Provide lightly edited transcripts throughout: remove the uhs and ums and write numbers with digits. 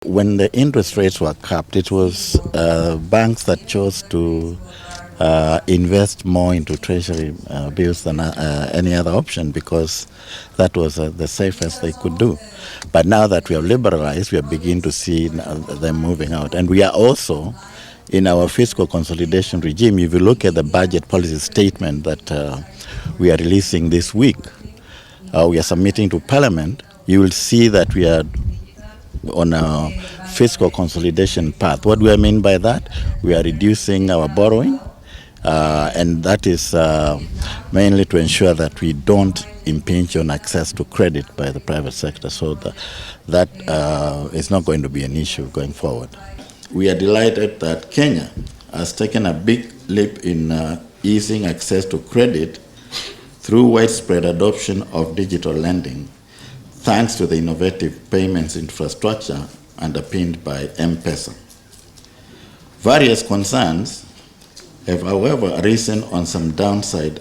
When the interest rates were capped, it was banks that chose to invest more into treasury bills than any other option, because that was the safest they could do. But now that we have liberalized, we are beginning to see them moving out. And we are also in our fiscal consolidation regime. If you look at the budget policy statement that we are releasing this week, we are submitting to Parliament, you will see that we are on a fiscal consolidation path. What do I mean by that? We are reducing our borrowing, and that is mainly to ensure that we don't impinge on access to credit by the private sector. So that is not going to be an issue going forward. We are delighted that Kenya has taken a big leap in easing access to credit through widespread adoption of digital lending, thanks to the innovative payments infrastructure underpinned by M-Pesa. Various concerns have, however, arisen on some downside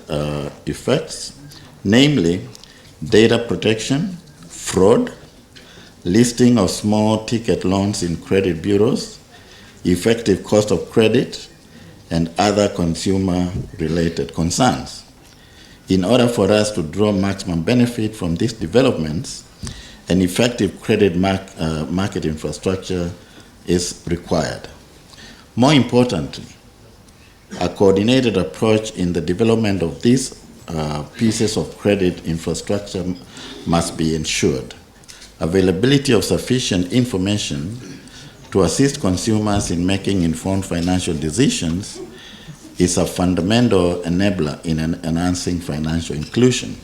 effects, namely data protection, fraud, listing of small ticket loans in credit bureaus, effective cost of credit, and other consumer-related concerns. In order for us to draw maximum benefit from these developments, an effective credit market infrastructure is required. More importantly, a coordinated approach in the development of these pieces of credit infrastructure must be ensured. Availability of sufficient information to assist consumers in making informed financial decisions is a fundamental enabler in enhancing financial inclusion.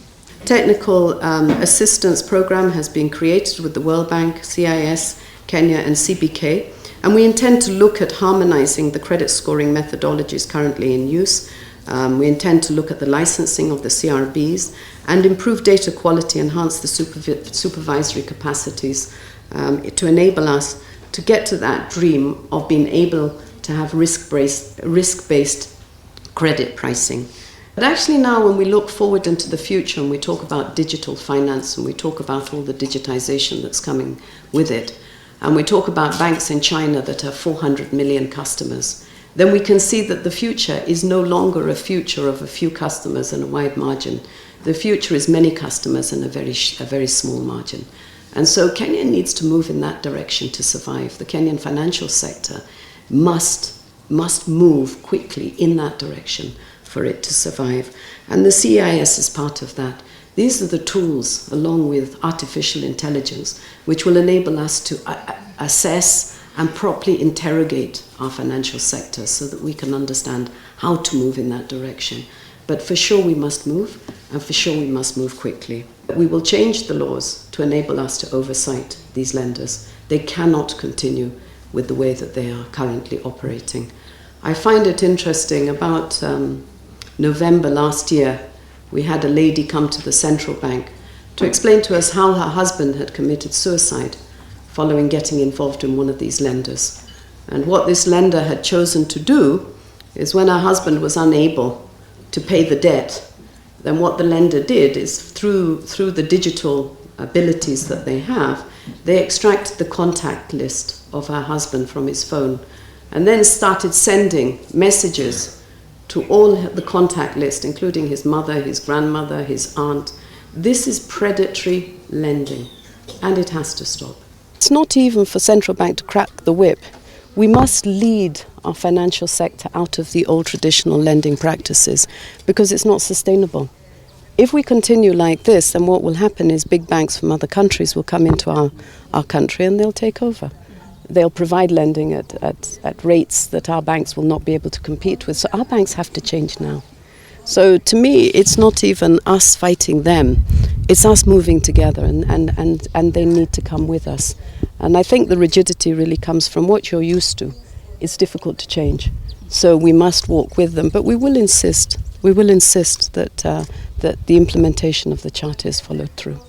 Technical assistance program has been created with the World Bank, CIS, Kenya and CBK, and we intend to look at harmonizing the credit scoring methodologies currently in use. We intend to look at the licensing of the CRBs and improve data quality, enhance the supervisory capacities to enable us to get to that dream of being able to have risk-based credit pricing. But actually now when we look forward into the future and we talk about digital finance and we talk about all the digitization that's coming with it, and we talk about banks in China that have 400 million customers, then we can see that the future is no longer a future of a few customers and a wide margin. The future is many customers and a very small margin. And so Kenya needs to move in that direction to survive. The Kenyan financial sector must move quickly in that direction for it to survive. And the CIS is part of that. These are the tools, along with artificial intelligence, which will enable us to assess and properly interrogate our financial sector so that we can understand how to move in that direction. But for sure we must move, and for sure we must move quickly. We will change the laws to enable us to oversight these lenders. They cannot continue with the way that they are currently operating. I find it interesting, about November last year, we had a lady come to the central bank to explain to us how her husband had committed suicide following getting involved in one of these lenders. And what this lender had chosen to do is, when her husband was unable to pay the debt, then what the lender did is, through the digital abilities that they have, they extracted the contact list of her husband from his phone and then started sending messages to all the contact list, including his mother, his grandmother, his aunt. This is predatory lending, and it has to stop. It's not even for central bank to crack the whip. We must lead our financial sector out of the old traditional lending practices, because it's not sustainable. If we continue like this, then what will happen is big banks from other countries will come into our country and they'll take over. They'll provide lending at rates that our banks will not be able to compete with. So our banks have to change now. So to me, it's not even us fighting them. It's us moving together, and they need to come with us. And I think the rigidity really comes from what you're used to. It's difficult to change. So we must walk with them. But we will insist that the implementation of the Charter is followed through.